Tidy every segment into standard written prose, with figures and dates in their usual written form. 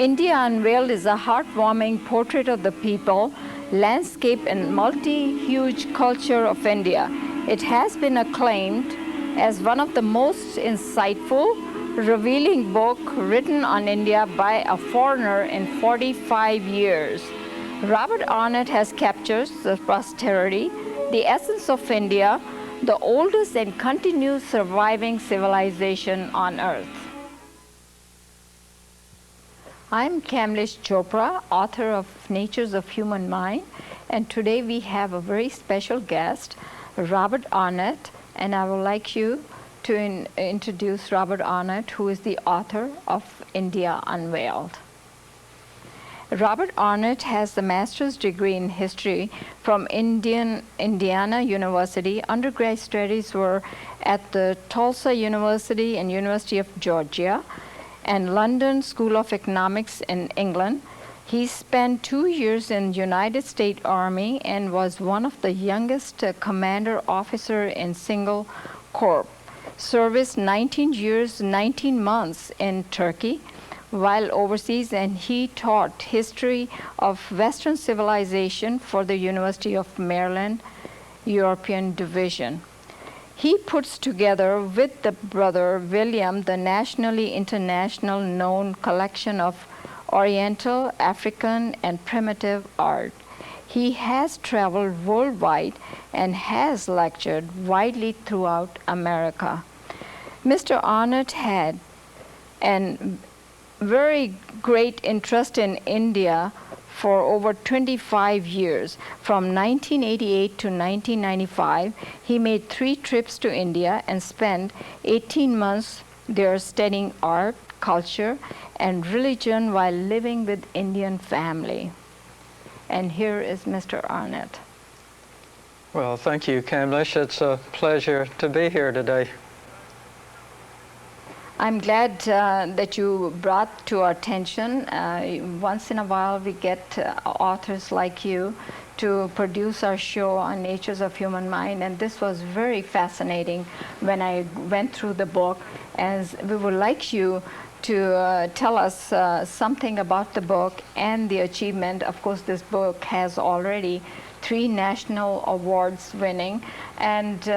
India Unveiled is a heartwarming portrait of the people, landscape, and multi-huge culture of India. It has been acclaimed as one of the most insightful, revealing book written on India by a foreigner in 45 years. Robert Arnett has captured the posterity, the essence of India, the oldest and continuous surviving civilization on earth. I'm Kamlesh Chopra, author of Natures of Human Mind, and today we have a very special guest, Robert Arnett, and I would like you to introduce Robert Arnett, who is the author of India Unveiled. Robert Arnett has the master's degree in history from Indiana University. Undergrad studies were at the Tulsa University and University of Georgia and London School of Economics in England. He spent 2 years in the United States Army and was one of the youngest commander officer in single corps. Serviced 19 years, 19 months in Turkey while overseas, and he taught history of Western civilization for the University of Maryland European Division. He puts together with the brother William the nationally international known collection of Oriental, African, and primitive art. He has traveled worldwide and has lectured widely throughout America. Mr. Arnett had a very great interest in India for over 25 years. From 1988 to 1995, he made 3 trips to India and spent 18 months there studying art, culture, and religion while living with Indian family. And here is Mr. Arnett. Well, thank you, Kamlesh. It's a pleasure to be here today. I'm glad that you brought to our attention. Once in a while we get authors like you to produce our show on Natures of Human Mind, and this was very fascinating when I went through the book, as we would like you to tell us something about the book and the achievement. Of course, this book has already 3 national awards winning, and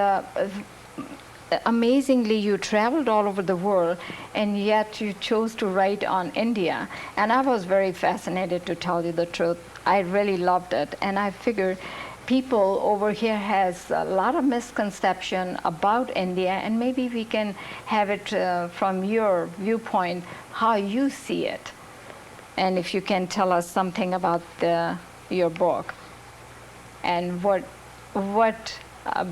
amazingly, you traveled all over the world, and yet you chose to write on India. And I was very fascinated, to tell you the truth. I really loved it, and I figured people over here has a lot of misconception about India, and maybe we can have it from your viewpoint, how you see it. And if you can tell us something about your book and what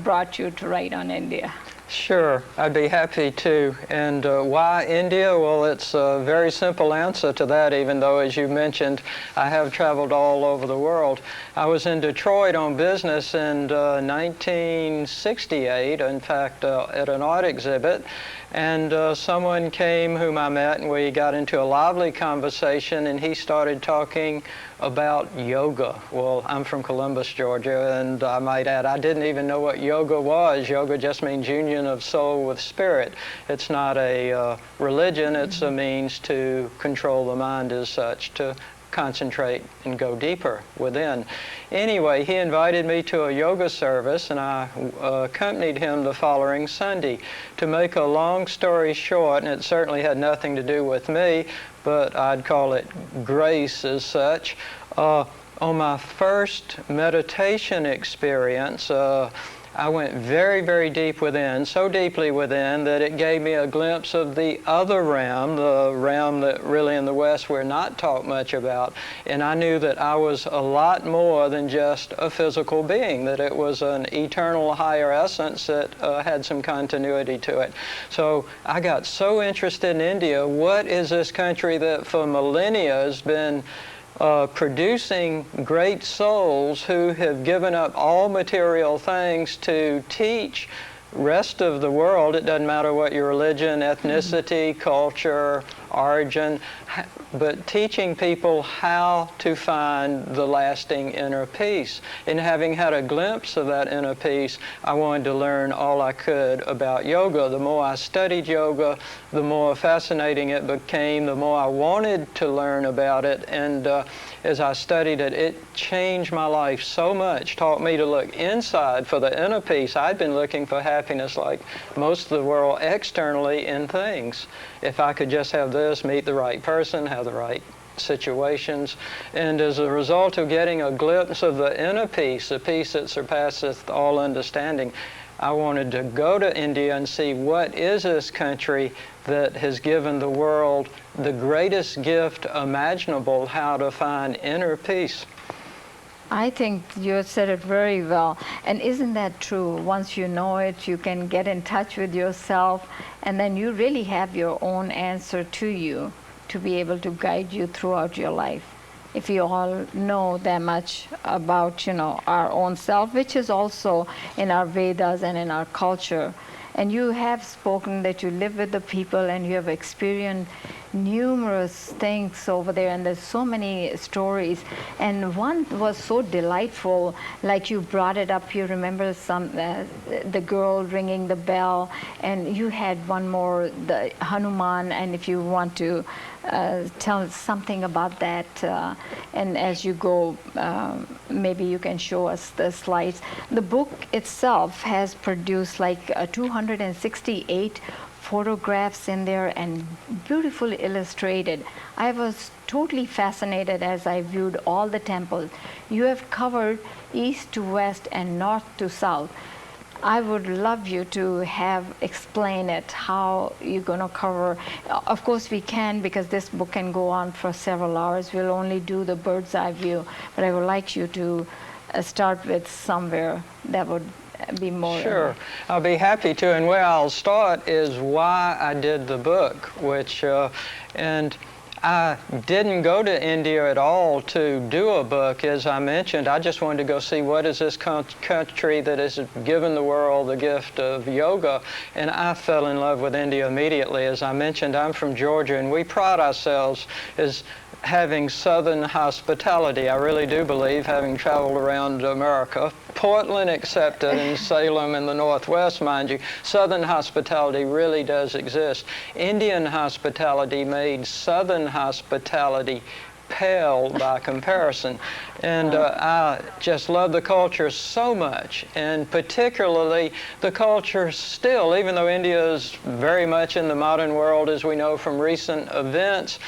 brought you to write on India. Sure, I'd be happy to. And why India? Well, it's a very simple answer to that, even though, as you mentioned, I have traveled all over the world. I was in Detroit on business in 1968, in fact, at an art exhibit. And someone came whom I met, and we got into a lively conversation, and he started talking about yoga. Well, I'm from Columbus, Georgia, and I might add, I didn't even know what yoga was. Yoga just means union of soul with spirit. It's not a religion, it's a means to control the mind as such, to concentrate and go deeper within. Anyway, he invited me to a yoga service, and I accompanied him the following Sunday. To make a long story short, and it certainly had nothing to do with me, but I'd call it grace as such, on my first meditation experience, I went very, very deep within, so deeply within that it gave me a glimpse of the other realm, the realm that really in the West we're not taught much about. And I knew that I was a lot more than just a physical being, that it was an eternal higher essence that had some continuity to it. So I got so interested in India. What is this country that for millennia has been producing great souls who have given up all material things to teach rest of the world? It doesn't matter what your religion, ethnicity, culture, origin, but teaching people how to find the lasting inner peace. And having had a glimpse of that inner peace, I wanted to learn all I could about yoga. The more I studied yoga, the more fascinating it became, the more I wanted to learn about it. And as I studied it, it changed my life so much, taught me to look inside for the inner peace. I'd been looking for happiness like most of the world externally in things. If I could just have this, meet the right person, have the right situations. And as a result of getting a glimpse of the inner peace, the peace that surpasseth all understanding, I wanted to go to India and see what is this country that has given the world the greatest gift imaginable, how to find inner peace. I think you said it very well. And isn't that true? Once you know it, you can get in touch with yourself, and then you really have your own answer to you to be able to guide you throughout your life. If you all know that much about, our own self, which is also in our Vedas and in our culture. And you have spoken that you live with the people and you have experienced numerous things over there, and there's so many stories. And one was so delightful, like you brought it up. You remember the girl ringing the bell, and you had one more, the Hanuman. And if you want to tell something about that, and as you go, maybe you can show us the slides. The book itself has produced like 268 photographs in there and beautifully illustrated. I was totally fascinated as I viewed all the temples. You have covered east to west and north to south. I would love you to explain it, how you're going to cover. Of course we can, because this book can go on for several hours. We'll only do the bird's eye view, but I would like you to start with somewhere that would be more. Sure, I'll be happy to. And where I'll start is why I did the book, and I didn't go to India at all to do a book. As I mentioned, I just wanted to go see what is this country that has given the world the gift of yoga, and I fell in love with India immediately. As I mentioned, I'm from Georgia, and we pride ourselves as having Southern hospitality. I really do believe, having traveled around America, Portland accepted, and Salem in the Northwest, mind you, Southern hospitality really does exist. Indian hospitality made Southern hospitality pale by comparison. And I just love the culture so much, and particularly the culture still, even though India is very much in the modern world, as we know from recent events,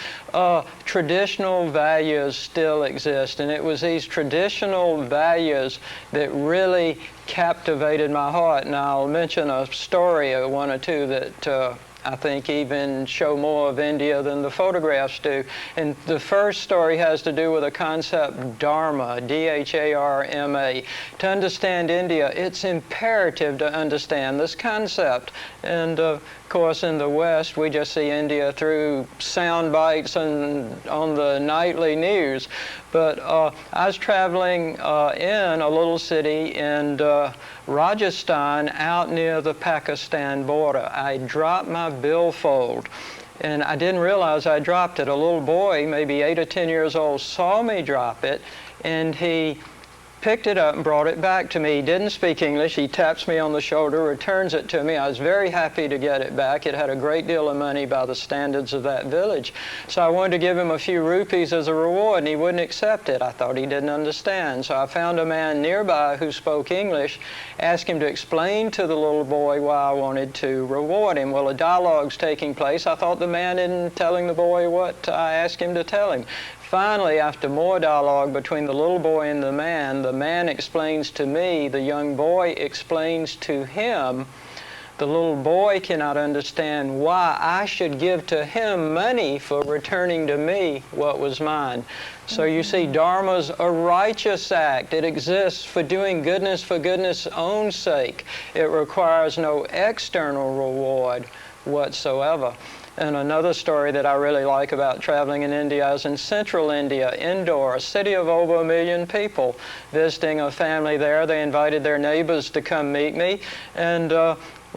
traditional values still exist. And it was these traditional values that really captivated my heart. And I'll mention a story, one or two, that I think even show more of India than the photographs do. And the first story has to do with a concept, dharma, D-H-A-R-M-A. To understand India, it's imperative to understand this concept. And of course, in the West, we just see India through sound bites and on the nightly news. But I was traveling in a little city in Rajasthan, out near the Pakistan border. I dropped my billfold, and I didn't realize I dropped it. A little boy, maybe 8 or 10 years old, saw me drop it, and he picked it up and brought it back to me. He didn't speak English. He taps me on the shoulder, returns it to me. I was very happy to get it back. It had a great deal of money by the standards of that village. So I wanted to give him a few rupees as a reward, and he wouldn't accept it. I thought he didn't understand. So I found a man nearby who spoke English, asked him to explain to the little boy why I wanted to reward him. Well, a dialogue's taking place. I thought the man isn't telling the boy what I asked him to tell him. Finally, after more dialogue between the little boy and the man explains to me, the young boy explains to him. The little boy cannot understand why I should give to him money for returning to me what was mine. So you see, dharma's a righteous act. It exists for doing goodness for goodness' own sake. It requires no external reward whatsoever. And another story that I really like about traveling in India is in central India, Indore, a city of over 1 million people. Visiting a family there, they invited their neighbors to come meet me. And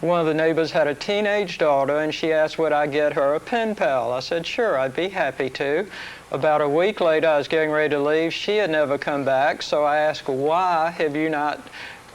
one of the neighbors had a teenage daughter, and she asked would I get her a pen pal. I said, sure, I'd be happy to. About a week later, I was getting ready to leave. She had never come back, so I asked, why have you not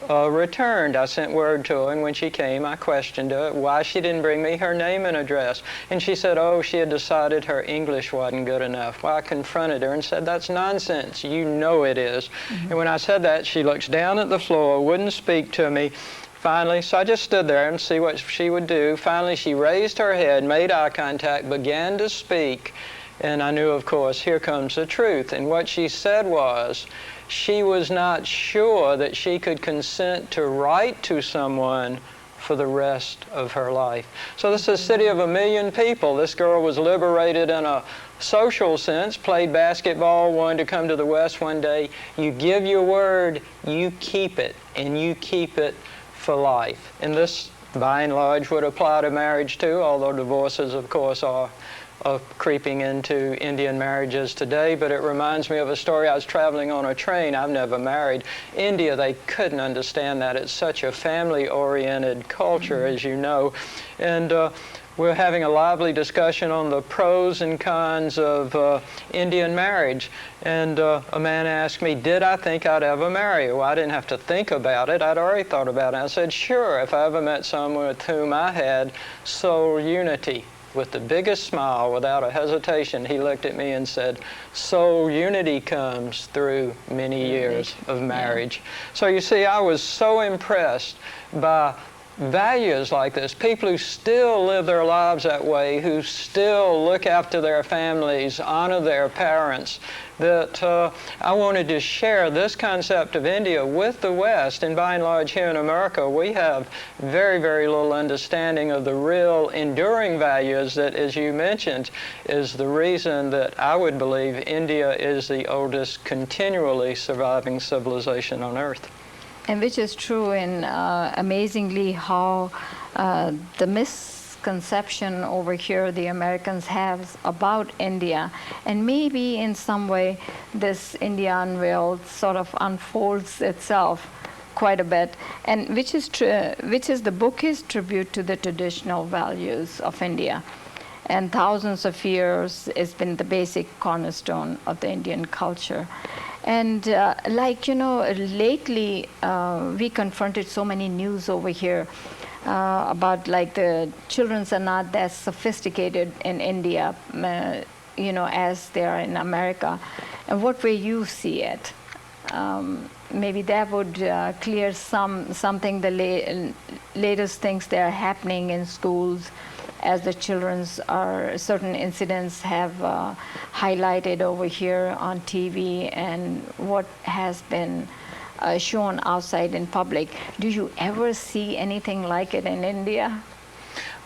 returned? I sent word to her, and when she came, I questioned her why she didn't bring me her name and address. And she said, oh, she had decided her English wasn't good enough. Well, I confronted her and said, that's nonsense. You know it is. Mm-hmm. And when I said that, she looks down at the floor, wouldn't speak to me. Finally, so I just stood there and see what she would do. Finally, she raised her head, made eye contact, began to speak, and I knew, of course, here comes the truth. And what she said was, she was not sure that she could consent to write to someone for the rest of her life. So this is a city of 1 million people. This girl was liberated in a social sense, played basketball, wanted to come to the West one day. You give your word, you keep it, and you keep it for life. And this, by and large, would apply to marriage too, although divorces, of course, are creeping into Indian marriages today. But it reminds me of a story. I was traveling on a train. I've never married. India, they couldn't understand that. It's such a family-oriented culture, as you know. And we're having a lively discussion on the pros and cons of Indian marriage. And a man asked me, did I think I'd ever marry? Well, I didn't have to think about it. I'd already thought about it. I said, sure, if I ever met someone with whom I had soul unity. With the biggest smile, without a hesitation, he looked at me and said, soul unity comes through many years of marriage. Yeah. So you see, I was so impressed by values like this, people who still live their lives that way, who still look after their families, honor their parents, that I wanted to share this concept of India with the West. And by and large here in America, we have very, very little understanding of the real enduring values that, as you mentioned, is the reason that I would believe India is the oldest continually surviving civilization on Earth. And which is true in amazingly how the misconception over here the Americans have about India, and maybe in some way this India Unveiled sort of unfolds itself quite a bit, and which is the book is tribute to the traditional values of India. And thousands of years it's been the basic cornerstone of the Indian culture. And lately we confronted so many news over here about like the children are not that sophisticated in India, as they are in America. And what way you see it? Maybe that would clear something, the latest things that are happening in schools, as the certain incidents have highlighted over here on TV, and what has been shown outside in public. Do you ever see anything like it in India?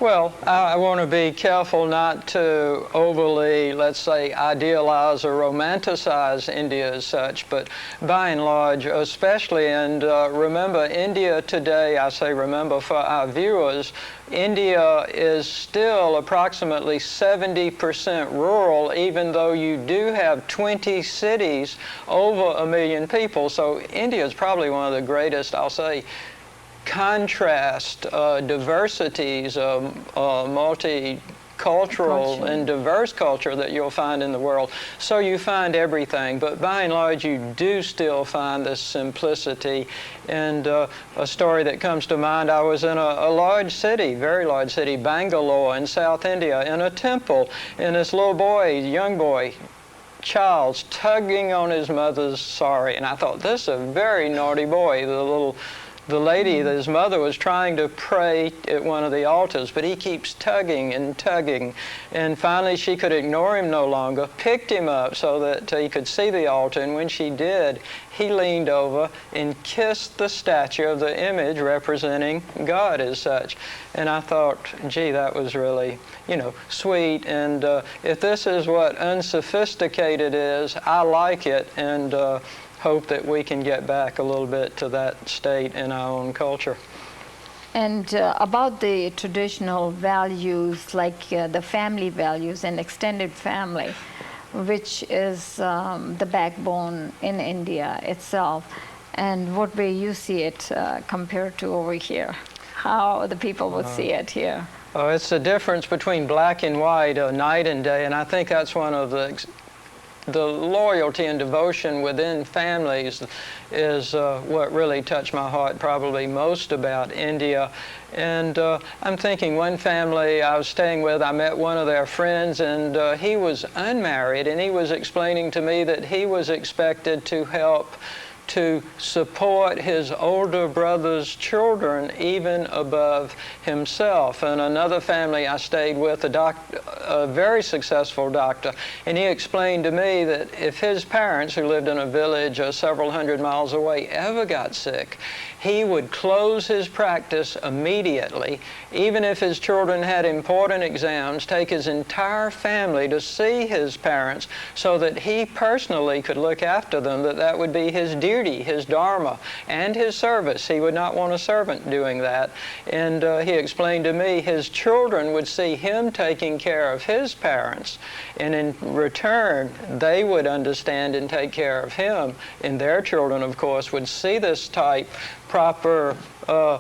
Well, I want to be careful not to overly, let's say, idealize or romanticize India as such, but by and large, especially, and remember, India today, I say remember for our viewers, India is still approximately 70% rural, even though you do have 20 cities over 1 million people. So India is probably one of the greatest, I'll say, contrast diversities, multicultural and diverse culture that you'll find in the world. So you find everything, but by and large you do still find this simplicity. And a story that comes to mind, I was in a large city, very large city, Bangalore in South India, in a temple, and this little boy, young boy, Charles, tugging on his mother's sari, and I thought, this is a very naughty boy. The lady, his mother, was trying to pray at one of the altars, but he keeps tugging and tugging. And finally she could ignore him no longer, picked him up so that he could see the altar, and when she did, he leaned over and kissed the statue of the image representing God as such. And I thought, gee, that was really, sweet. And if this is what unsophisticated is, I like it, and hope that we can get back a little bit to that state in our own culture. And about the traditional values, like the family values and extended family, which is the backbone in India itself, and what way you see it compared to over here? how the people would see it here. Oh, it's the difference between black and white, night and day, and I think that's one of the loyalty and devotion within families is what really touched my heart probably most about India. And I'm thinking one family I was staying with, I met one of their friends, and he was unmarried, and he was explaining to me that he was expected to help to support his older brother's children even above himself. And another family I stayed with, a very successful doctor, and he explained to me that if his parents, who lived in a village several hundred miles away, ever got sick, he would close his practice immediately, even if his children had important exams, take his entire family to see his parents so that he personally could look after them, that would be his duty, his dharma, and his service. He would not want a servant doing that. And he explained to me his children would see him taking care of his parents, and in return, they would understand and take care of him. And their children, of course, would see this type proper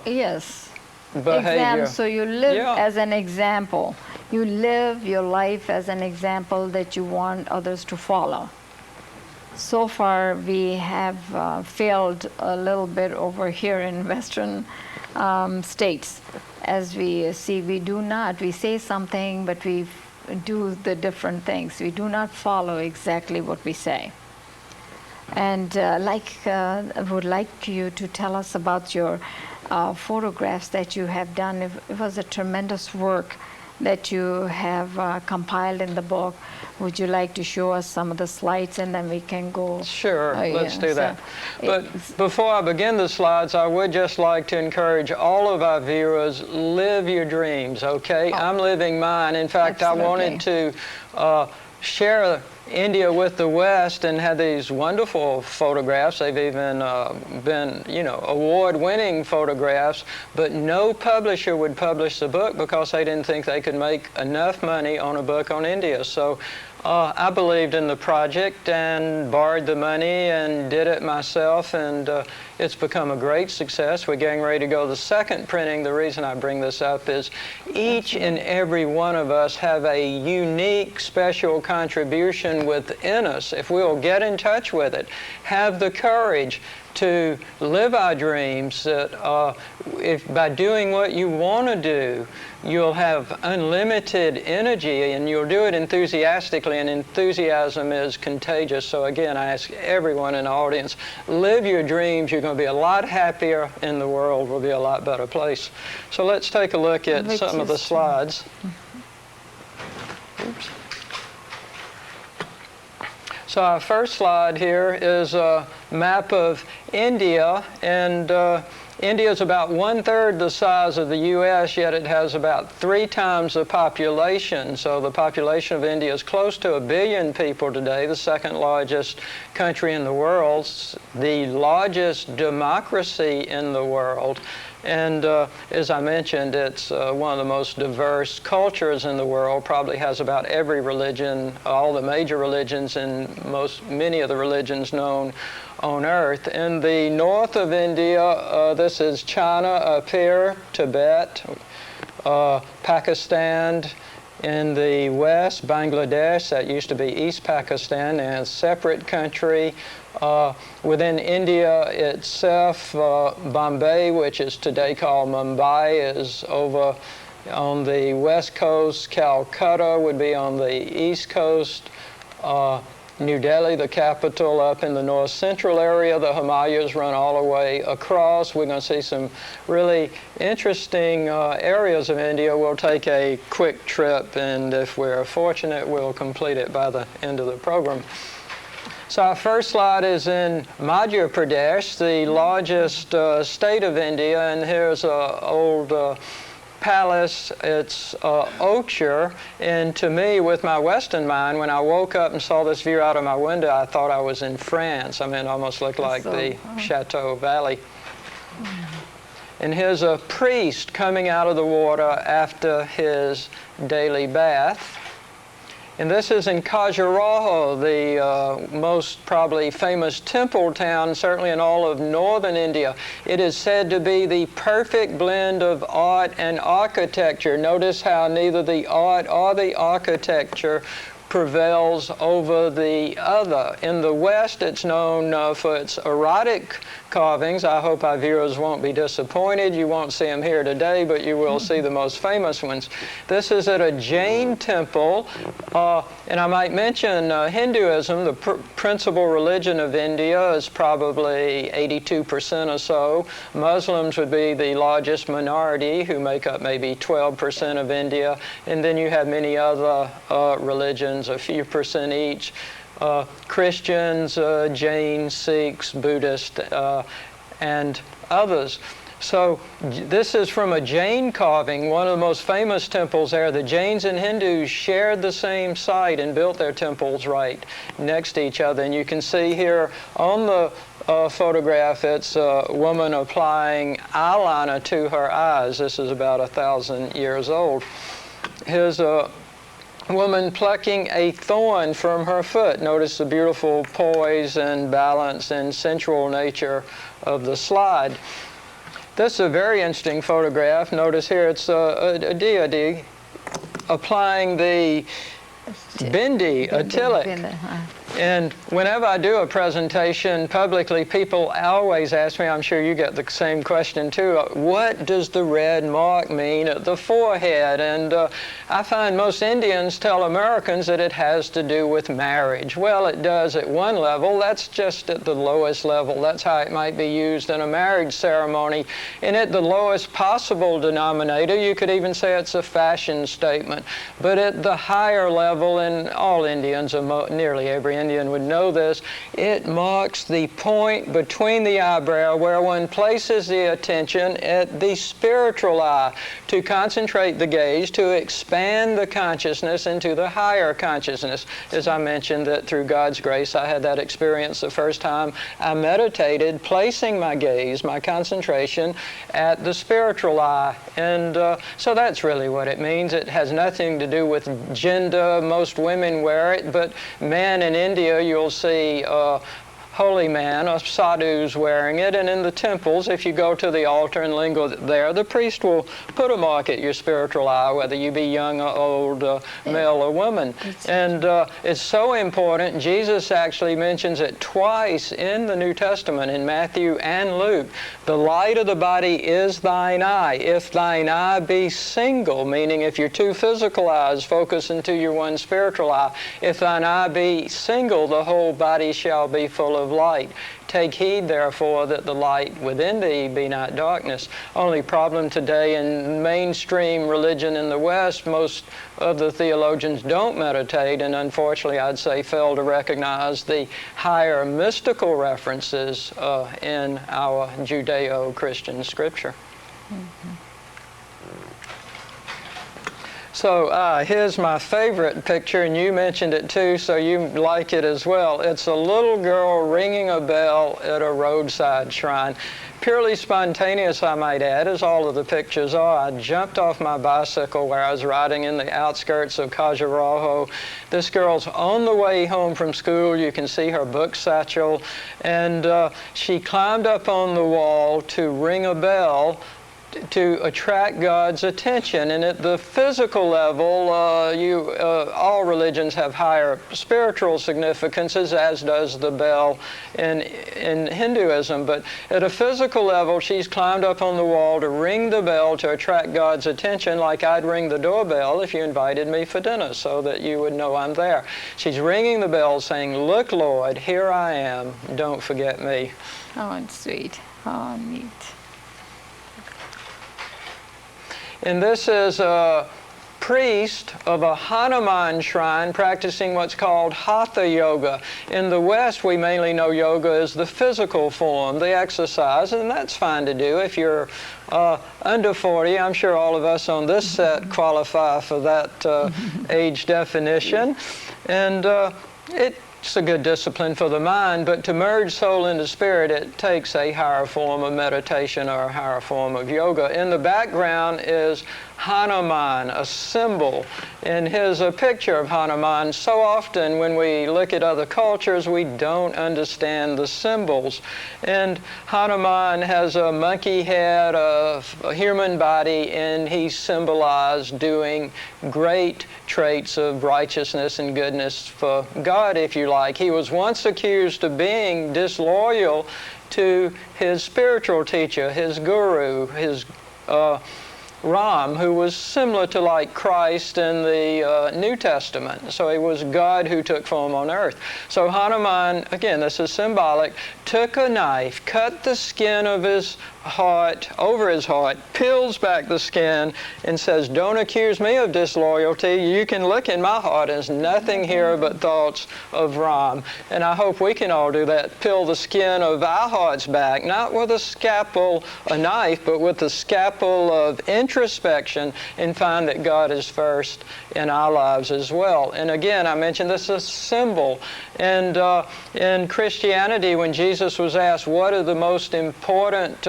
yes. behavior. So you live as an example. You live your life as an example that you want others to follow. So far, we have failed a little bit over here in Western states. As we see, we say something, but we do the different things. We do not follow exactly what we say. And I would like you to tell us about your photographs that you have done. It was a tremendous work that you have compiled in the book. Would you like to show us some of the slides, and then we can go? Sure, let's do that. But before I begin the slides, I would just like to encourage all of our viewers, live your dreams, okay? I'm living mine. In fact, absolutely. I wanted to share India with the West and had these wonderful photographs. They've even been, award-winning photographs, but no publisher would publish the book because they didn't think they could make enough money on a book on India. So I believed in the project and borrowed the money and did it myself, and it's become a great success. We're getting ready to go to the second printing. The reason I bring this up is each and every one of us have a unique, special contribution within us. If we'll get in touch with it, have the courage to live our dreams, that if by doing what you want to do, you'll have unlimited energy, and you'll do it enthusiastically, and enthusiasm is contagious. So again, I ask everyone in the audience, live your dreams. You're going to be a lot happier, and the world will be a lot better place. So let's take a look at some of the slides. Oops. So our first slide here is a map of India, and India is about 1/3 the size of the U.S., yet it has about 3 times the population. So the population of India is close to 1 billion people today, the second largest country in the world, the largest democracy in the world. And as I mentioned, it's one of the most diverse cultures in the world, probably has about every religion, all the major religions, and many of the religions known on earth. In the north of India, this is China up here, Tibet, Pakistan. In the west, Bangladesh, that used to be East Pakistan, and a separate country. Within India itself, Bombay, which is today called Mumbai, is over on the west coast. Calcutta would be on the east coast. New Delhi, the capital, up in the north central area. The Himalayas run all the way across. We're going to see some really interesting areas of India. We'll take a quick trip, and if we're fortunate, we'll complete it by the end of the program. So our first slide is in Madhya Pradesh, the largest state of India, and here's an old palace. It's Ochre, and to me, with my Western mind, when I woke up and saw this view out of my window, I thought I was in France. I mean, it almost looked like the Chateau Valley. And here's a priest coming out of the water after his daily bath. And this is in Khajuraho, the most probably famous temple town, certainly in all of northern India. It is said to be the perfect blend of art and architecture. Notice how neither the art or the architecture prevails over the other. In the West, it's known for its erotic carvings. I hope our viewers won't be disappointed. You won't see them here today, but you will see the most famous ones. This is at a Jain temple, and I might mention Hinduism, the principal religion of India, is probably 82% or so. Muslims would be the largest minority, who make up maybe 12% of India, and then you have many other religions, a few percent each. Christians, Jains, Sikhs, Buddhists, and others. So this is from a Jain carving, one of the most famous temples there. The Jains and Hindus shared the same site and built their temples right next to each other. And you can see here on the photograph, it's a woman applying eyeliner to her eyes. This is about 1,000 years old. Here's a woman plucking a thorn from her foot. Notice the beautiful poise and balance and sensual nature of the slide. This is a very interesting photograph. Notice here it's a deity applying the bindi, a tilak. And whenever I do a presentation publicly, people always ask me, I'm sure you get the same question too, what does the red mark mean at the forehead? And I find most Indians tell Americans that it has to do with marriage. Well, it does at one level. That's just at the lowest level. That's how it might be used in a marriage ceremony. And at the lowest possible denominator, you could even say it's a fashion statement. But at the higher level, and all Indians, nearly every Indian would know this, it marks the point between the eyebrow where one places the attention at the spiritual eye to concentrate the gaze, to expand the consciousness into the higher consciousness. As I mentioned, that through God's grace I had that experience the first time I meditated, placing my gaze, my concentration at the spiritual eye. And so that's really what it means. It has nothing to do with gender. Most women wear it, but men in India, you'll see holy man, a sadhu's wearing it, and in the temples, if you go to the altar and linger there, the priest will put a mark at your spiritual eye, whether you be young or old, male or woman. And it's so important, Jesus actually mentions it twice in the New Testament, in Matthew and Luke. The light of the body is thine eye. If thine eye be single, meaning if your two physical eyes focus into your one spiritual eye, if thine eye be single, the whole body shall be full of light. Take heed, therefore, that the light within thee be not darkness. Only problem today in mainstream religion in the West, most of the theologians don't meditate, and unfortunately, I'd say, fail to recognize the higher mystical references in our Judeo-Christian scripture. Mm-hmm. So here's my favorite picture, and you mentioned it too, so you like it as well. It's a little girl ringing a bell at a roadside shrine. Purely spontaneous, I might add, as all of the pictures are. I jumped off my bicycle where I was riding in the outskirts of Khajuraho. This girl's on the way home from school. You can see her book satchel. And she climbed up on the wall to ring a bell to attract God's attention. And at the physical level, all religions have higher spiritual significances, as does the bell in Hinduism. But at a physical level, she's climbed up on the wall to ring the bell to attract God's attention, like I'd ring the doorbell if you invited me for dinner, so that you would know I'm there. She's ringing the bell saying, "Look, Lord, here I am. Don't forget me." Oh, it's sweet. Oh, neat. And this is a priest of a Hanuman shrine practicing what's called Hatha Yoga. In the West, we mainly know yoga as the physical form, the exercise, and that's fine to do. If you're under 40, I'm sure all of us on this set qualify for that age definition. And it's a good discipline for the mind, but to merge soul into spirit, it takes a higher form of meditation or a higher form of yoga. In the background is Hanuman, a symbol. And here's a picture of Hanuman. So often when we look at other cultures, we don't understand the symbols. And Hanuman has a monkey head, a human body, and he symbolized doing great traits of righteousness and goodness for God, if you like. He was once accused of being disloyal to his spiritual teacher, his guru, his Ram, who was similar to like Christ in the New Testament. So it was God who took form on earth. So Hanuman, again, this is symbolic, took a knife, cut the skin of his heart, over his heart, peels back the skin, and says, "Don't accuse me of disloyalty. You can look in my heart. There's nothing here but thoughts of Ram." And I hope we can all do that. Peel the skin of our hearts back, not with a scalpel, a knife, but with the scalpel of introspection, and find that God is first in our lives as well. And again, I mentioned this is a symbol. And in Christianity, when Jesus was asked, what are the most important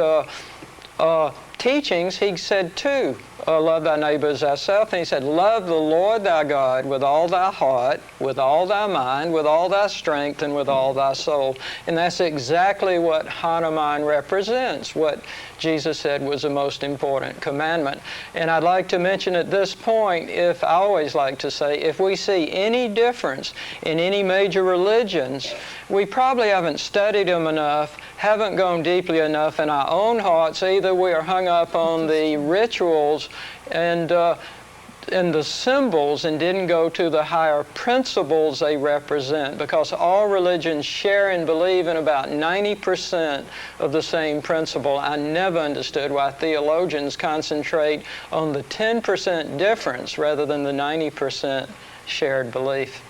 teachings, he said two. Love thy neighbor as thyself. And he said, love the Lord thy God with all thy heart, with all thy mind, with all thy strength, and with all thy soul. And that's exactly what Hanuman represents, what Jesus said was the most important commandment. And I'd like to mention at this point, I always like to say, if we see any difference in any major religions, we probably haven't studied them enough, haven't gone deeply enough in our own hearts. Either we are hung up on the rituals and the symbols and didn't go to the higher principles they represent, because all religions share and believe in about 90% of the same principle. I never understood why theologians concentrate on the 10% difference rather than the 90% shared belief.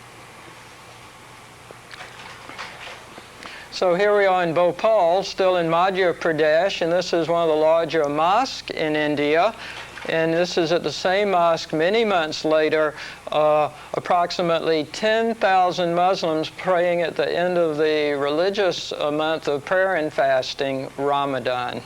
So here we are in Bhopal, still in Madhya Pradesh, and this is one of the larger mosques in India. And this is at the same mosque many months later, approximately 10,000 Muslims praying at the end of the religious month of prayer and fasting, Ramadan.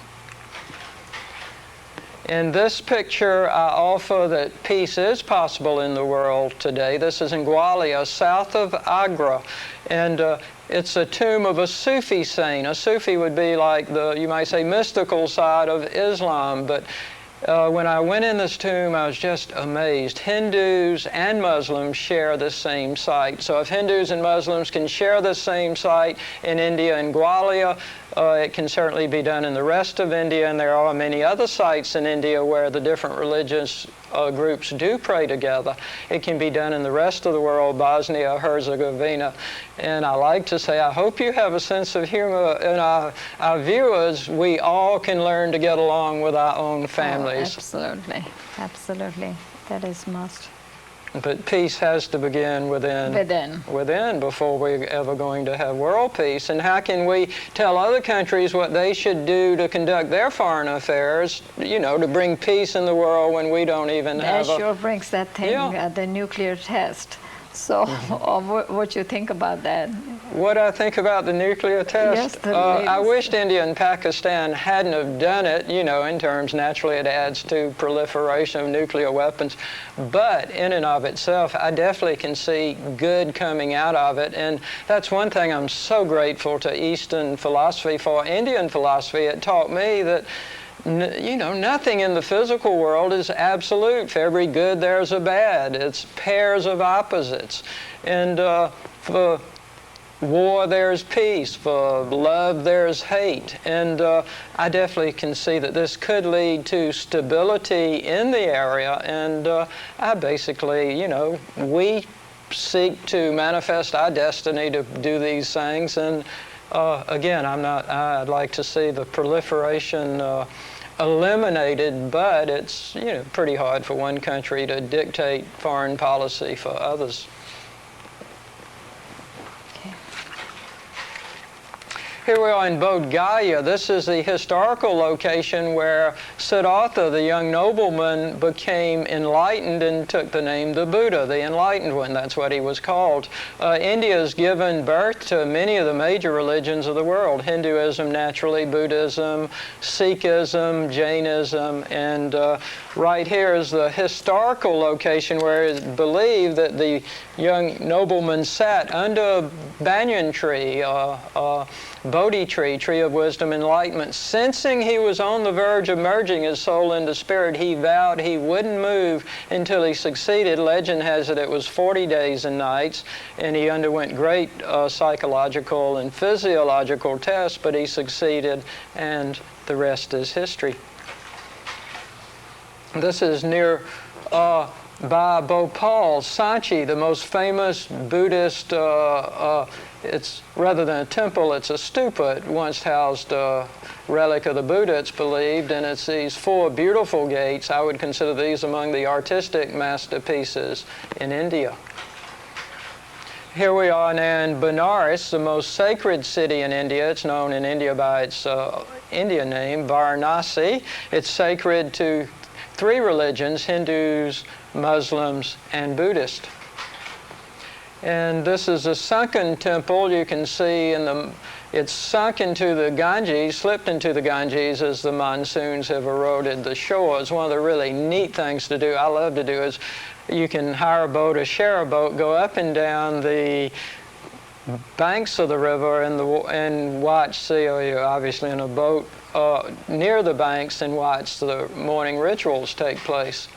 In this picture, I offer that peace is possible in the world today. This is in Gwalior, south of Agra. And it's a tomb of a Sufi saint. A Sufi would be like the, you might say, mystical side of Islam. But when I went in this tomb, I was just amazed. Hindus and Muslims share the same site. So if Hindus and Muslims can share the same site in India and Gwalior, it can certainly be done in the rest of India, and there are many other sites in India where the different religious groups do pray together. It can be done in the rest of the world, Bosnia, Herzegovina. And I like to say, I hope you have a sense of humor. And our viewers, we all can learn to get along with our own families. Oh, absolutely. Absolutely. That is must. But peace has to begin within before we're ever going to have world peace. And how can we tell other countries what they should do to conduct their foreign affairs, you know, to bring peace in the world when we don't even have That sure brings that thing, the nuclear test. So what you think about that? What I think about the nuclear test? Yes, I wished India and Pakistan hadn't have done it, you know, in terms naturally it adds to proliferation of nuclear weapons. But in and of itself, I definitely can see good coming out of it. And that's one thing I'm so grateful to Eastern philosophy for. Indian philosophy, it taught me that you know, nothing in the physical world is absolute. For every good, there's a bad. It's pairs of opposites. And for war, there's peace. For love, there's hate. And I definitely can see that this could lead to stability in the area. And I basically, you know, we seek to manifest our destiny to do these things. And again, I'd like to see the proliferation eliminated, but it's, you know, pretty hard for one country to dictate foreign policy for others. Okay. Here we are in Bodh Gaya. This is the historical location where Siddhartha, the young nobleman, became enlightened and took the name the Buddha, the enlightened one. That's what he was called. India has given birth to many of the major religions of the world: Hinduism, naturally, Buddhism, Sikhism, Jainism, and right here is the historical location where it is believed that the young nobleman sat under a banyan tree, Bodhi tree, tree of wisdom, enlightenment. Sensing he was on the verge of merging his soul into spirit, he vowed he wouldn't move until he succeeded. Legend has it was 40 days and nights, and he underwent great psychological and physiological tests, but he succeeded, and the rest is history. This is near by Bhopal, Sanchi, the most famous Buddhist, it's rather than a temple, it's a stupa. It once housed a relic of the Buddha, it's believed, and it's these 4 beautiful gates. I would consider these among the artistic masterpieces in India. Here we are now in Benares, the most sacred city in India. It's known in India by its Indian name, Varanasi. It's sacred to 3 religions: Hindus, Muslims, and Buddhist. And this is a sunken temple. You can see it's sunk into the Ganges, slipped into the Ganges as the monsoons have eroded the shores. One of the really neat things to do, I love to do, is you can hire a boat or share a boat, go up and down the banks of the river and watch, see, you're obviously in a boat near the banks, and watch the morning rituals take place.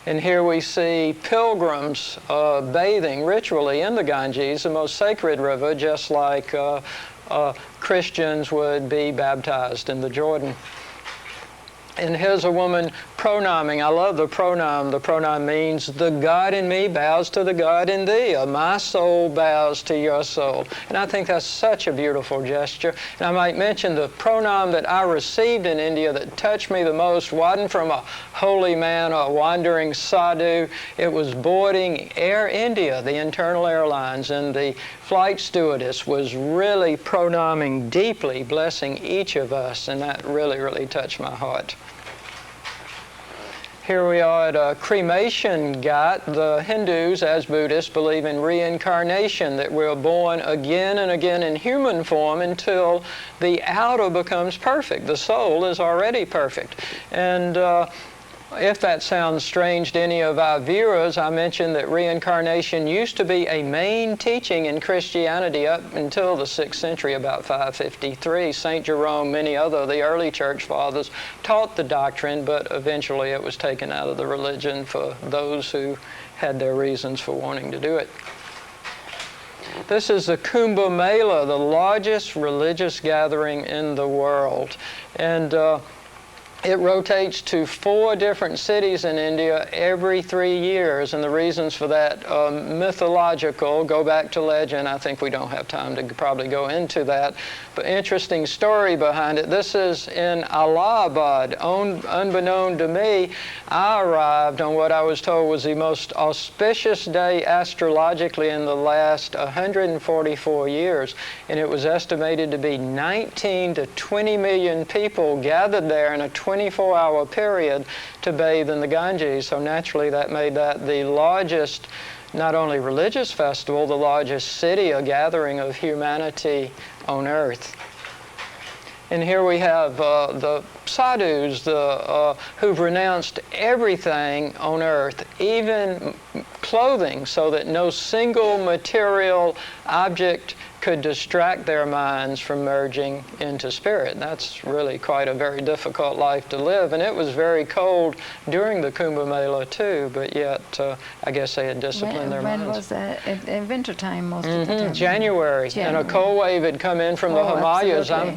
And here we see pilgrims bathing ritually in the Ganges, the most sacred river, just like Christians would be baptized in the Jordan. And here's a woman pronaming. I love the pronoun. The pronoun means the God in me bows to the God in thee. My soul bows to your soul. And I think that's such a beautiful gesture. And I might mention the pronoun that I received in India that touched me the most wasn't from a holy man or a wandering sadhu. It was boarding Air India, the internal airlines, and the flight stewardess was really pronaming deeply, blessing each of us, and that really, really touched my heart. Here we are at a cremation ghat. The Hindus, as Buddhists, believe in reincarnation, that we're born again and again in human form until the outer becomes perfect. The soul is already perfect. And if that sounds strange to any of our viewers, I mentioned that reincarnation used to be a main teaching in Christianity up until the 6th century, about 553. St. Jerome, many other of the early church fathers taught the doctrine, but eventually it was taken out of the religion for those who had their reasons for wanting to do it. This is the Kumbh Mela, the largest religious gathering in the world. And it rotates to 4 different cities in India every 3 years, and the reasons for that mythological, go back to legend. I think we don't have time to probably go into that, but interesting story behind it. This is in Allahabad. Unbeknown to me, I arrived on what I was told was the most auspicious day astrologically in the last 144 years, and it was estimated to be 19 to 20 million people gathered there in a 24-hour period to bathe in the Ganges. So naturally that made that the largest, not only religious festival, the largest city, a gathering of humanity on earth. And here we have the sadhus who've renounced everything on earth, even clothing, so that no single material object could distract their minds from merging into spirit. That's really quite a very difficult life to live. And it was very cold during the Kumbh Mela too, but yet I guess they had disciplined their minds. When was that? In wintertime most of the time? January. And a cold wave had come in from the Himalayas. I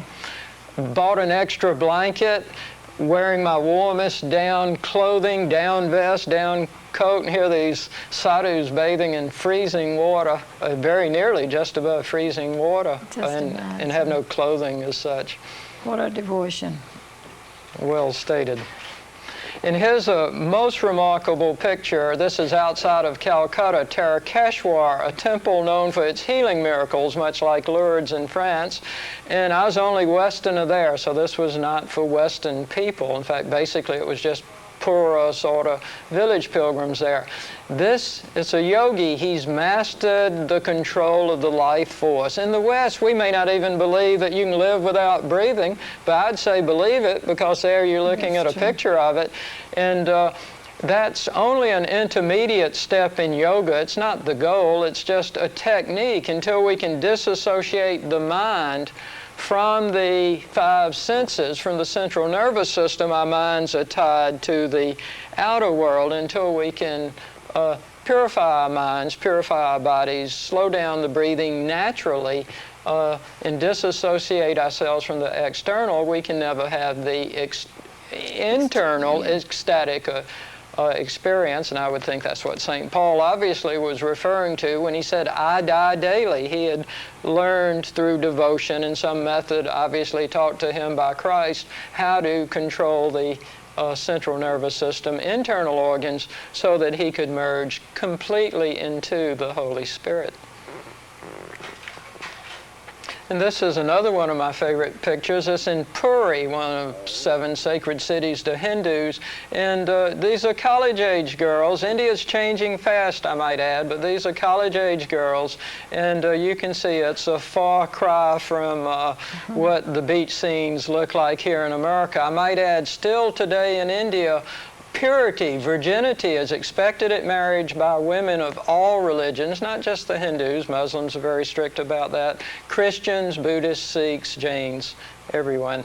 bought an extra blanket, wearing my warmest down clothing, down vest, down coat, and here these sadhus bathing in freezing water, very nearly just above freezing water, and have no clothing as such. What a devotion. Well stated. And here's a most remarkable picture. This is outside of Calcutta, Tarakeshwar, a temple known for its healing miracles, much like Lourdes in France. And I was only Westerner there, so this was not for Western people. In fact, basically it was just poor sort of village pilgrims there. This is a yogi. He's mastered the control of the life force. In the West, we may not even believe that you can live without breathing, but I'd say believe it, because there you're looking at a picture of it. And that's only an intermediate step in yoga. It's not the goal. It's just a technique until we can disassociate the mind from the five senses, from the central nervous system. Our minds are tied to the outer world. Until we can purify our minds, purify our bodies, slow down the breathing naturally, and disassociate ourselves from the external, we can never have the internal ecstatic experience. And I would think that's what St. Paul obviously was referring to when he said, I die daily. He had learned through devotion and some method obviously taught to him by Christ how to control the central nervous system, internal organs, so that he could merge completely into the Holy Spirit. And this is another one of my favorite pictures. It's in Puri, one of 7 sacred cities to Hindus. And these are college-age girls. India's changing fast, I might add, but these are college-age girls. And you can see it's a far cry from what the beach scenes look like here in America. I might add, still today in India, purity, virginity is expected at marriage by women of all religions, not just the Hindus. Muslims are very strict about that. Christians, Buddhists, Sikhs, Jains, everyone.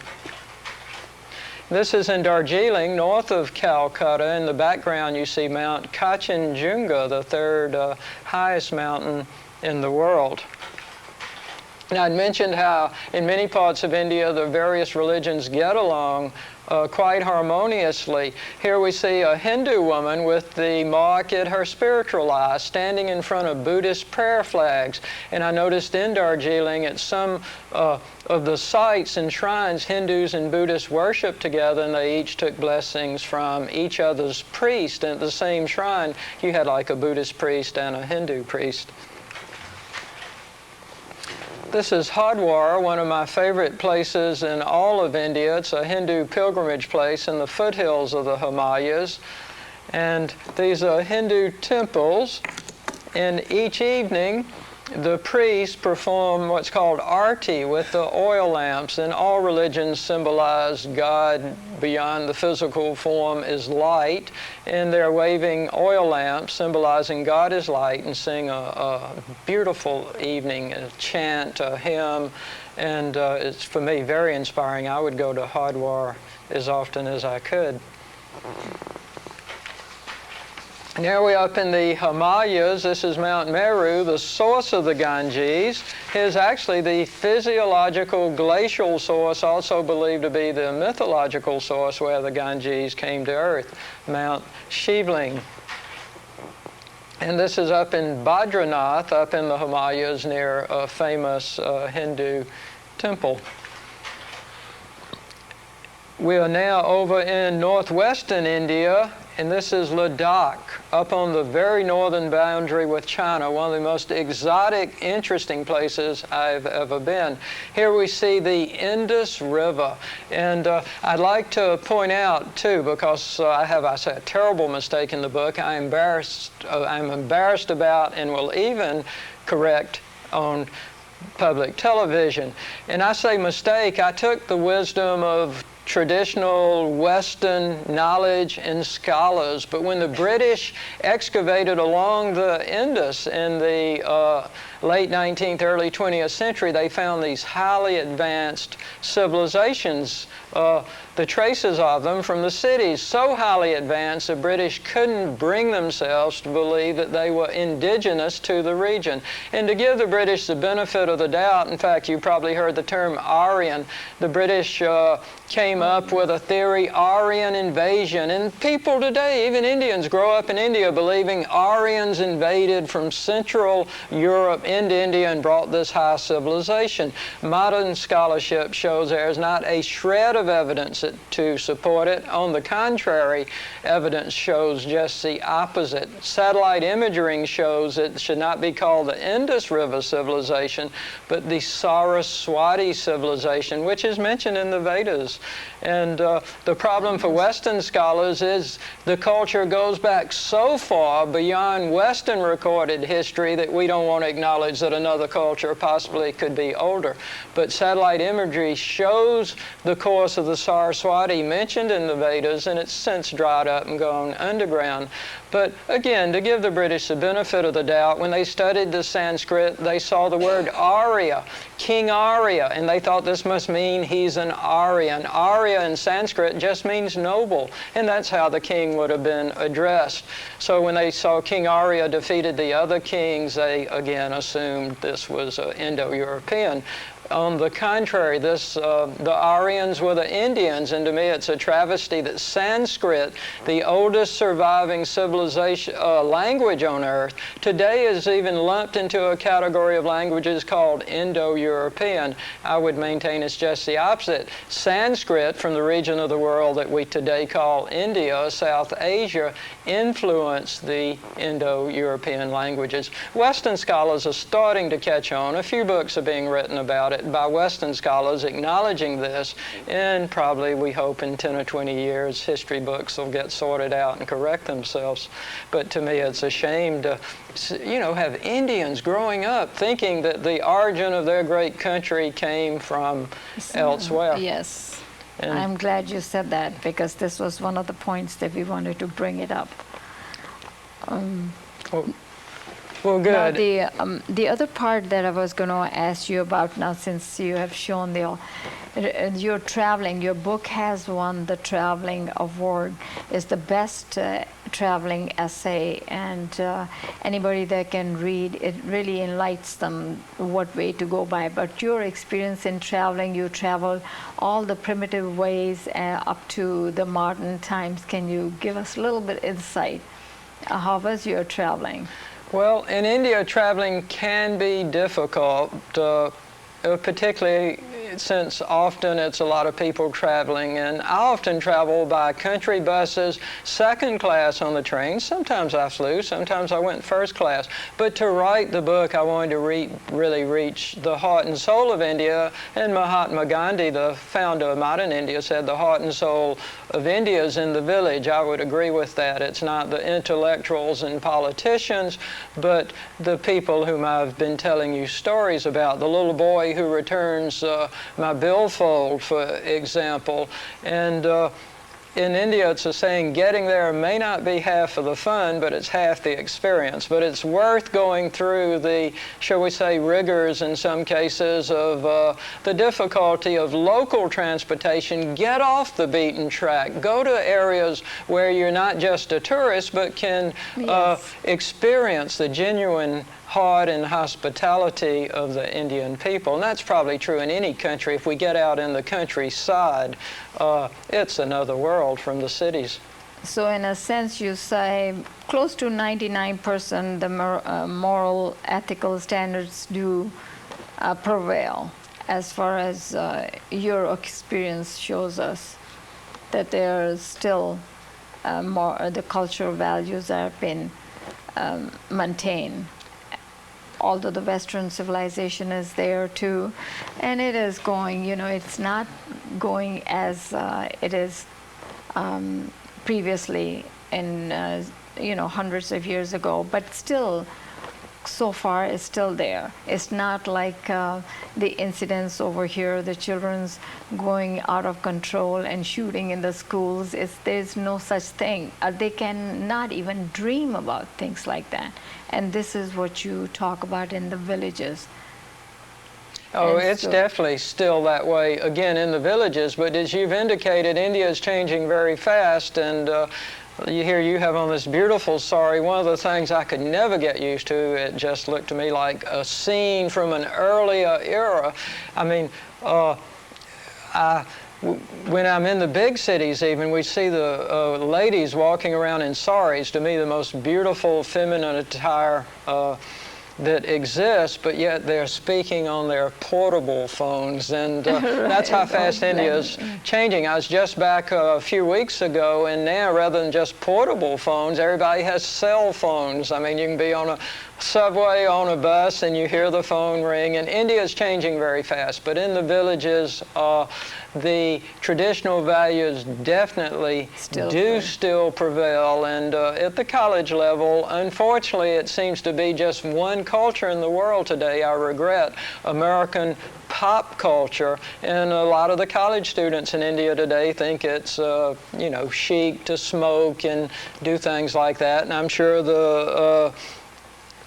This is in Darjeeling, north of Calcutta. In the background you see Mount Kanchenjunga, the 3rd highest mountain in the world. Now, I'd mentioned how in many parts of India the various religions get along quite harmoniously. Here we see a Hindu woman with the mark at her spiritual eye standing in front of Buddhist prayer flags. And I noticed in Darjeeling at some of the sites and shrines, Hindus and Buddhists worship together, and they each took blessings from each other's priest. And at the same shrine, you had like a Buddhist priest and a Hindu priest. This is Hardwar, one of my favorite places in all of India. It's a Hindu pilgrimage place in the foothills of the Himalayas. And these are Hindu temples. And each evening, the priests perform what's called arti with the oil lamps. And all religions symbolize God beyond the physical form is light. And they're waving oil lamps symbolizing God is light, and sing a beautiful evening, a chant, a hymn. And it's, for me, very inspiring. I would go to Hardwar as often as I could. And here we are up in the Himalayas. This is Mount Meru, the source of the Ganges. Here's actually the physiological glacial source, also believed to be the mythological source where the Ganges came to earth, Mount Shivling. And this is up in Badranath, up in the Himalayas near a famous Hindu temple. We are now over in northwestern India, and this is Ladakh, up on the very northern boundary with China, one of the most exotic, interesting places I've ever been. Here we see the Indus River, and I'd like to point out, too, because I say a terrible mistake in the book I'm embarrassed about and will even correct on public television. And I say mistake, I took the wisdom of traditional Western knowledge and scholars, but when the British excavated along the Indus in the late 19th, early 20th century, they found these highly advanced civilizations, the traces of them from the cities, so highly advanced the British couldn't bring themselves to believe that they were indigenous to the region. And to give the British the benefit of the doubt, in fact, you probably heard the term Aryan, the British came came up with a theory, Aryan invasion. And people today, even Indians, grow up in India believing Aryans invaded from Central Europe into India and brought this high civilization. Modern scholarship shows there is not a shred of evidence to support it. On the contrary, evidence shows just the opposite. Satellite imaging shows it should not be called the Indus River civilization, but the Saraswati civilization, which is mentioned in the Vedas. And the problem for Western scholars is the culture goes back so far beyond Western recorded history that we don't want to acknowledge that another culture possibly could be older. But satellite imagery shows the course of the Saraswati mentioned in the Vedas, and it's since dried up and gone underground. But again, to give the British the benefit of the doubt, when they studied the Sanskrit, they saw the word Arya, King Arya, and they thought this must mean he's an Aryan. Arya in Sanskrit just means noble, and that's how the king would have been addressed. So when they saw King Arya defeated the other kings, they again assumed this was Indo-European. On the contrary, the Aryans were the Indians, and to me it's a travesty that Sanskrit, the oldest surviving civilization language on earth, today is even lumped into a category of languages called Indo-European. I would maintain it's just the opposite. Sanskrit, from the region of the world that we today call India, South Asia, influenced the Indo-European languages. Western scholars are starting to catch on. A few books are being written about it by Western scholars acknowledging this, and probably, we hope, in 10 or 20 years, history books will get sorted out and correct themselves. But to me, it's a shame to, have Indians growing up thinking that the origin of their great country came from elsewhere. Yes. And I'm glad you said that, because this was one of the points that we wanted to bring it up. Well, good. Now, the other part that I was going to ask you about now, since you have shown your traveling, your book has won the traveling award. It's the best traveling essay, and anybody that can read it really enlightens them what way to go by. But your experience in traveling, you traveled all the primitive ways up to the modern times. Can you give us a little bit insight? How was your traveling? Well, in India, traveling can be difficult, particularly since often it's a lot of people traveling. And I often travel by country buses, second class on the train. Sometimes I flew, sometimes I went first class. But to write the book, I wanted to really reach the heart and soul of India. And Mahatma Gandhi, the founder of modern India, said the heart and soul of India is in the village. I would agree with that. It's not the intellectuals and politicians, but the people whom I've been telling you stories about. The little boy who returns my billfold, for example. And in India, it's a saying, getting there may not be half of the fun, but it's half the experience. But it's worth going through the, shall we say, rigors in some cases of the difficulty of local transportation. Get off the beaten track. Go to areas where you're not just a tourist, but can experience the genuine heart and hospitality of the Indian people. And that's probably true in any country. If we get out in the countryside, it's another world from the cities. So in a sense, you say close to 99% the moral, ethical standards do prevail, as far as your experience shows us, that there are still the cultural values have been maintained. Although the Western civilization is there too, and it is going, it's not going as it is previously in, hundreds of years ago, but still, so far, it's still there. It's not like the incidents over here, the children's going out of control and shooting in the schools. There's no such thing. They cannot even dream about things like that. And this is what you talk about in the villages. Oh, it's definitely still that way, again, in the villages. But as you've indicated, India is changing very fast. And you have on this beautiful sari. One of the things I could never get used to, it just looked to me like a scene from an earlier era. I mean, when I'm in the big cities even, we see the ladies walking around in saris, to me the most beautiful feminine attire that exists, but yet they're speaking on their portable phones, and Right, that's how fast India is exactly. changing. I was just back a few weeks ago, and now rather than just portable phones, everybody has cell phones. I mean, you can be on a subway, on a bus, and you hear the phone ring, and India is changing very fast, but in the villages, the traditional values definitely still prevail, and at the college level, unfortunately, it seems to be just one culture in the world today. I regret American pop culture, and a lot of the college students in India today think it's you know, chic to smoke and do things like that, and I'm sure the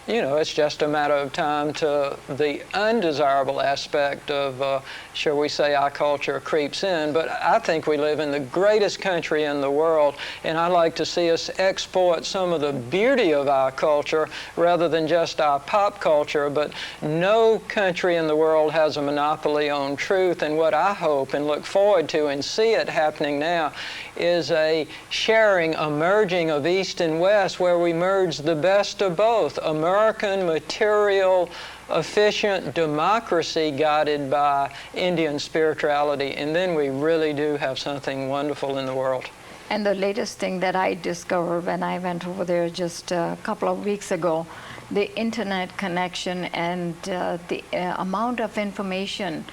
you know, it's just a matter of time to the undesirable aspect of, shall we say, our culture creeps in. But I think we live in the greatest country in the world, and I'd like to see us export some of the beauty of our culture rather than just our pop culture. But no country in the world has a monopoly on truth, and what I hope and look forward to and see it happening now is a sharing, a merging of East and West, where we merge the best of both. American material, efficient democracy guided by Indian spirituality, and then we really do have something wonderful in the world. And the latest thing that I discovered when I went over there just a couple of weeks ago, the internet connection and the amount of information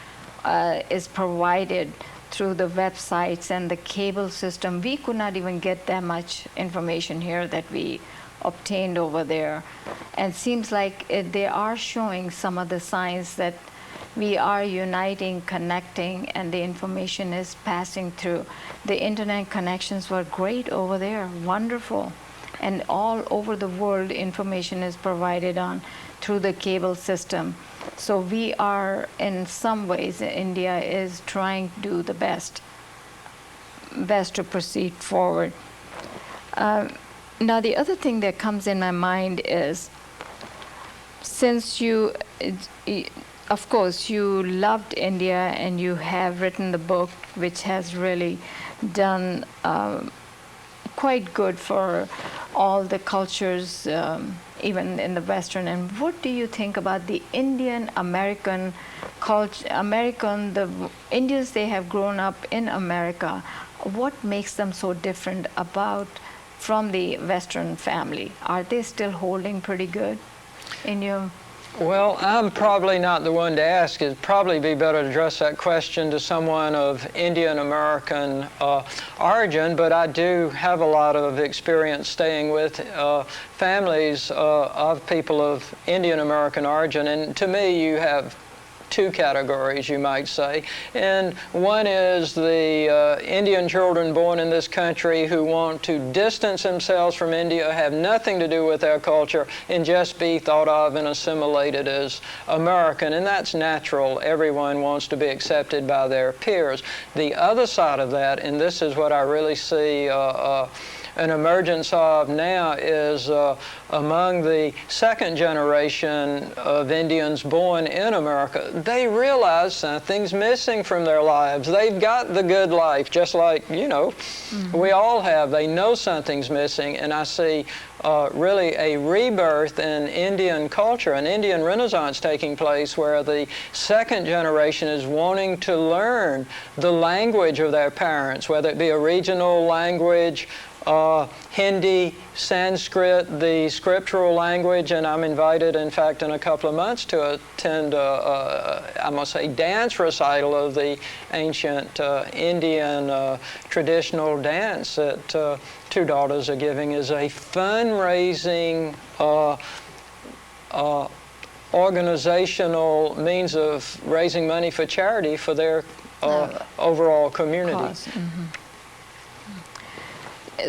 is provided through the websites and the cable system. We could not even get that much information here that we obtained over there. And seems like they are showing some of the signs that we are uniting, connecting, and the information is passing through. The internet connections were great over there, wonderful. And all over the world, information is provided on through the cable system. So we are, in some ways, India is trying to do the best to proceed forward. Now, the other thing that comes in my mind is, since you, of course, you loved India and you have written the book, which has really done quite good for all the cultures, even in the Western. And what do you think about the Indian American culture? The Indians, they have grown up in America. What makes them so different from the Western family? Are they still holding pretty good in your? Well, I'm probably not the one to ask. It'd probably be better to address that question to someone of Indian American origin, but I do have a lot of experience staying with families of people of Indian American origin, and to me you have two categories, you might say. And one is the Indian children born in this country who want to distance themselves from India, have nothing to do with their culture, and just be thought of and assimilated as American. And that's natural. Everyone wants to be accepted by their peers. The other side of that, and this is what I really see an emergence of now, is among the second generation of Indians born in America. They realize something's missing from their lives. They've got the good life, just like, you know, we all have. They know something's missing, and I see really a rebirth in Indian culture, an Indian Renaissance taking place, where the second generation is wanting to learn the language of their parents, whether it be a regional language, Hindi, Sanskrit, the scriptural language, and I'm invited, in fact, in a couple of months to attend, I must say, dance recital of the ancient Indian traditional dance that two daughters are giving as a fundraising organizational means of raising money for charity for their overall community.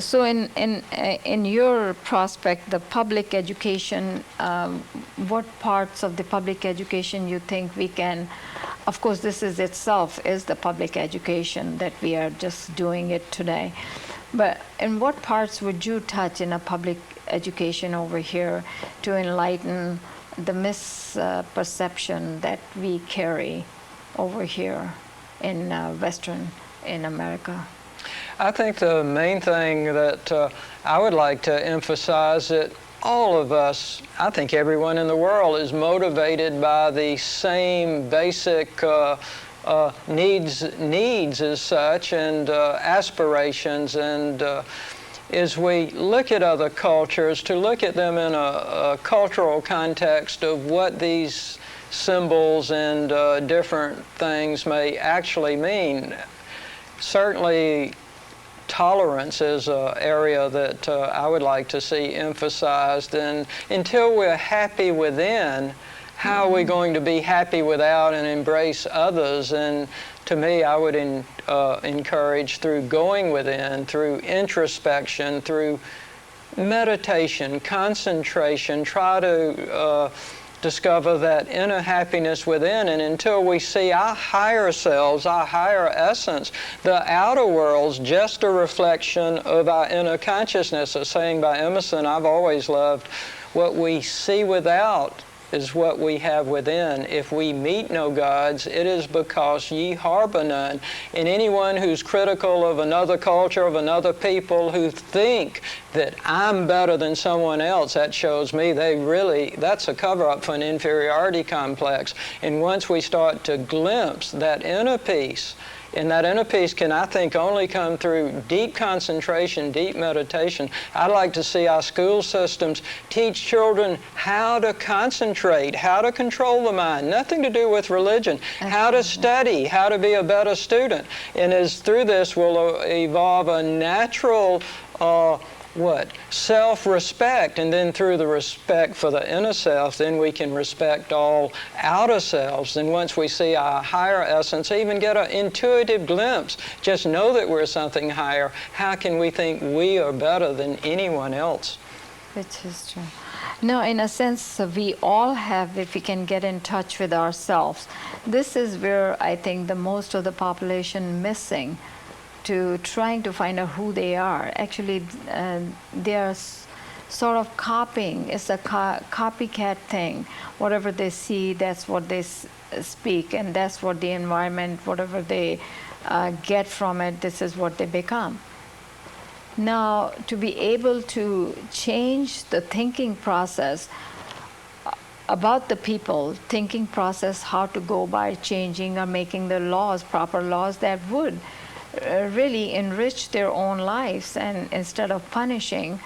So in your prospect, the public education, what parts of the public education you think we can, of course this is itself is the public education that we are just doing it today, but in what parts would you touch in a public education over here to enlighten the misperception that we carry over here in Western in America? I think the main thing that I would like to emphasize that all of us, I think everyone in the world, is motivated by the same basic needs as such, and aspirations, and as we look at other cultures, to look at them in a cultural context of what these symbols and different things may actually mean. Certainly, tolerance is an area that I would like to see emphasized, and until we're happy within, how are we going to be happy without and embrace others? And to me, I would encourage, through going within, through introspection, through meditation, concentration, try to discover that inner happiness within. And until we see our higher selves, our higher essence, the outer world's just a reflection of our inner consciousness. A saying by Emerson I've always loved: what we see without is what we have within. If we meet no gods, it is because ye harbor none. And anyone who's critical of another culture, of another people, who think that I'm better than someone else, that shows me that's a cover-up for an inferiority complex. And once we start to glimpse that inner peace, and that inner peace can, I think, only come through deep concentration, deep meditation. I'd like to see our school systems teach children how to concentrate, how to control the mind, nothing to do with religion, how to study, how to be a better student. And as through this will evolve a natural self-respect, and then through the respect for the inner self, then we can respect all outer selves. And once we see our higher essence, even get an intuitive glimpse, just know that we're something higher, how can we think we are better than anyone else? Which is true. No, in a sense, we all have, if we can get in touch with ourselves. This is where I think the most of the population missing, to trying to find out who they are. Actually, they are sort of copying. It's a copycat thing. Whatever they see, that's what they speak, and that's what the environment, whatever they get from it, this is what they become. Now, to be able to change the thinking process about the people, thinking process, how to go by changing or making the laws, proper laws that would really enrich their own lives, and instead of punishing,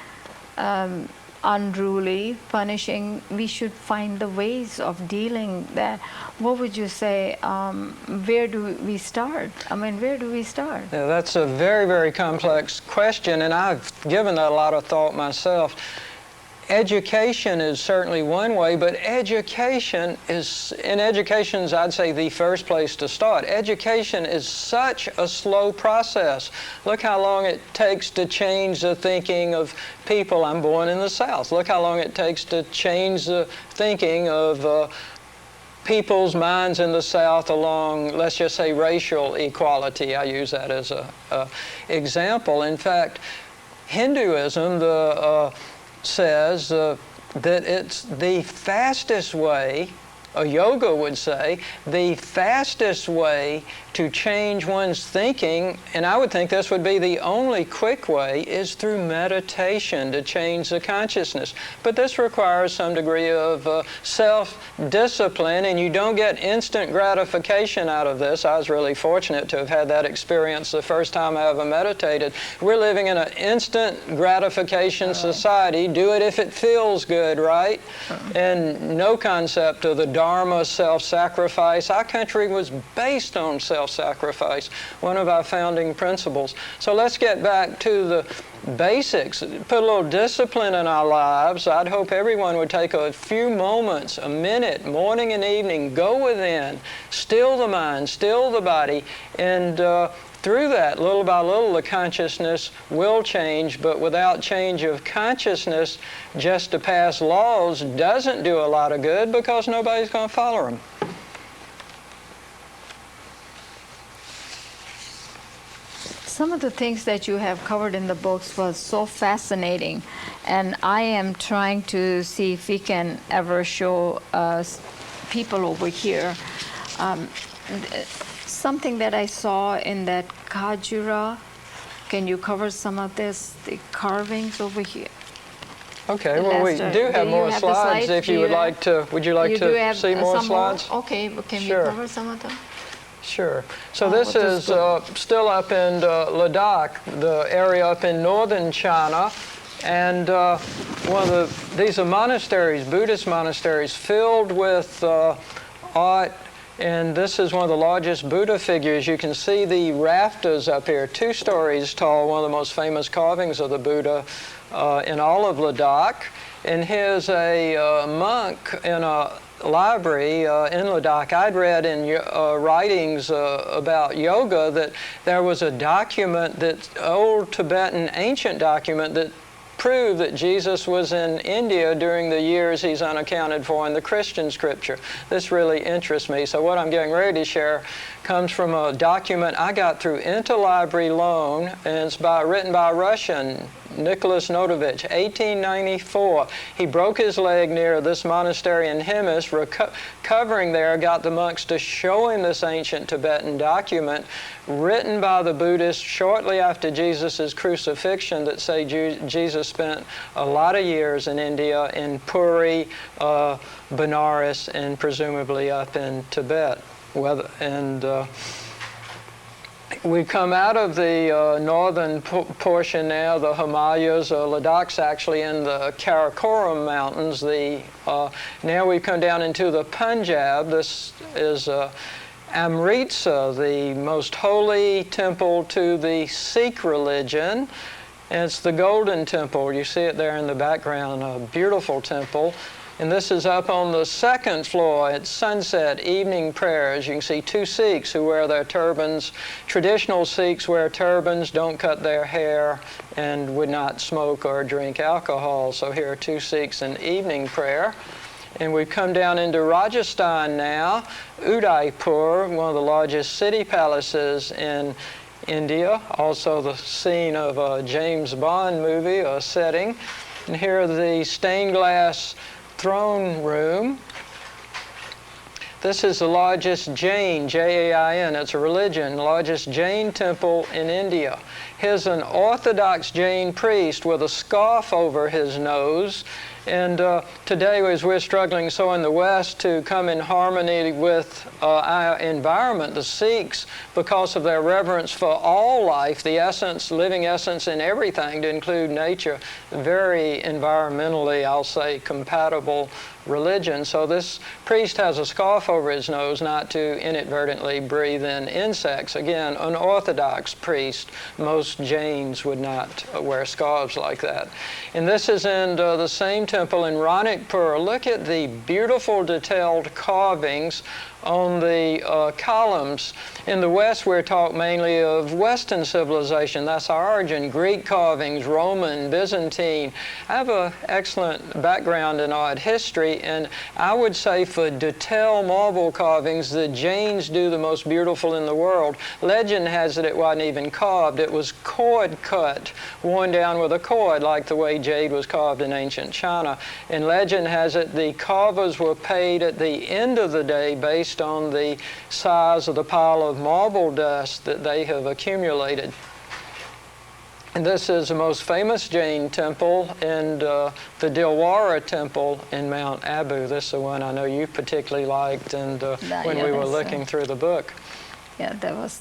unruly punishing, we should find the ways of dealing that. What would you say, where do we start? I mean, where do we start? Yeah, that's a very, very complex question, and I've given that a lot of thought myself. Education is certainly one way, but education is, I'd say, the first place to start. Education is such a slow process. Look how long it takes to change the thinking of people. I'm born in the South. Look how long it takes to change the thinking of people's minds in the South along, let's just say, racial equality. I use that as an example. In fact, Hinduism, says that it's the fastest way, or yoga would say, the fastest way to change one's thinking, and I would think this would be the only quick way, is through meditation to change the consciousness. But this requires some degree of self-discipline, and you don't get instant gratification out of this. I was really fortunate to have had that experience the first time I ever meditated. We're living in an instant gratification society. Do it if it feels good, right? And no concept of the Dharma, self-sacrifice. Our country was based on self-sacrifice, one of our founding principles. So let's get back to the basics, put a little discipline in our lives. I'd hope everyone would take a few moments, a minute, morning and evening, go within, still the mind, still the body, and through that, little by little, the consciousness will change. But without change of consciousness, just to pass laws doesn't do a lot of good, because nobody's going to follow them. Some of the things that you have covered in the books was so fascinating, and I am trying to see if we can ever show people over here some something that I saw in that Kajura. Can you cover some of this, the carvings over here? Okay, well, we do have more slides if you would like to. Would you like to see more slides? Okay, can we cover some of them? Sure. So this is still up in Ladakh, the area up in northern China. And these are monasteries, Buddhist monasteries, filled with art. And this is one of the largest Buddha figures. You can see the rafters up here, 2 stories tall, one of the most famous carvings of the Buddha in all of Ladakh. And here's a monk in a library in Ladakh. I'd read in writings about yoga that there was a document, that old Tibetan ancient document, that proved that Jesus was in India during the years he's unaccounted for in the Christian scripture. This really interests me. So what I'm getting ready to share comes from a document I got through interlibrary loan, and it's written by a Russian, Nicholas Notovich, 1894. He broke his leg near this monastery in Hemis. Recovering there, got the monks to show him this ancient Tibetan document written by the Buddhists shortly after Jesus' crucifixion, that say Jesus spent a lot of years in India, in Puri, Benares, and presumably up in Tibet. We come out of the northern portion now, the Himalayas. Ladakh's actually in the Karakoram Mountains. Now we come down into the Punjab. This is Amritsar, the most holy temple to the Sikh religion. And it's the Golden Temple. You see it there in the background, a beautiful temple. And this is up on the 2nd floor at sunset, evening prayers. You can see 2 Sikhs who wear their turbans. Traditional Sikhs wear turbans, don't cut their hair, and would not smoke or drink alcohol. So here are 2 Sikhs in evening prayer. And we've come down into Rajasthan now, Udaipur, one of the largest city palaces in India, also the scene of a James Bond movie, a setting. And here are the stained glass throne room. This is the largest Jain, J-A-I-N, it's a religion, largest Jain temple in India. Here's an Orthodox Jain priest with a scarf over his nose. And today, as we're struggling so in the West to come in harmony with our environment, the Sikhs, because of their reverence for all life, the essence, living essence in everything, to include nature, very environmentally, I'll say, compatible religion. So this priest has a scarf over his nose not to inadvertently breathe in insects. Again, an Orthodox priest. Most Jains would not wear scarves like that. And this is in the same temple in Ranakpur. Look at the beautiful detailed carvings on the columns. In the West, we're taught mainly of Western civilization. That's our origin. Greek carvings, Roman, Byzantine. I have an excellent background in art history, and I would say for detailed marble carvings, the Jains do the most beautiful in the world. Legend has it wasn't even carved. It was cord cut, worn down with a cord, like the way jade was carved in ancient China. And legend has it the carvers were paid at the end of the day based on the size of the pile of marble dust that they have accumulated. And this is the most famous Jain temple, and the Dilwara temple in Mount Abu. This is the one I know you particularly liked, and when we were looking through the book. Yeah, that was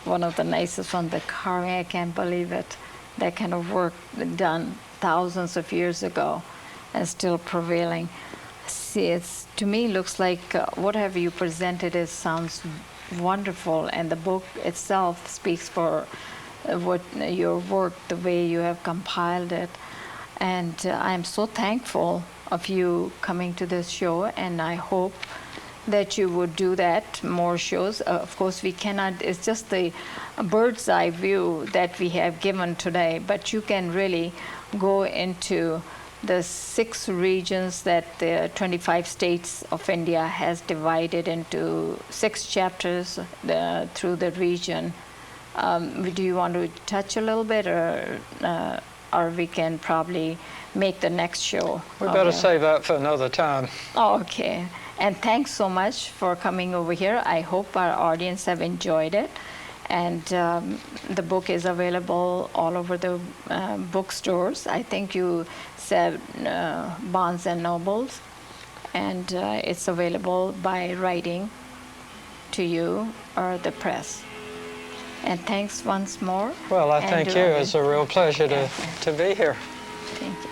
one of the nicest ones, the carving. I can't believe it. That kind of work done thousands of years ago and still prevailing. See, to me looks like whatever you presented sounds wonderful, and the book itself speaks for what your work, the way you have compiled it. And I'm so thankful of you coming to this show, and I hope that you would do that, more shows. Of course, we cannot, it's just the bird's eye view that we have given today, but you can really go into the 6 regions that the 25 states of India has divided into 6 chapters through the region. Do you want to touch a little bit, or we can probably make the next show? We better save that for another time. Oh, okay. And thanks so much for coming over here. I hope our audience have enjoyed it. And the book is available all over the bookstores. I think you said Barnes and Nobles. And it's available by writing to you or the press. And thanks once more. Well, I thank you. It's a real pleasure to be here. Thank you.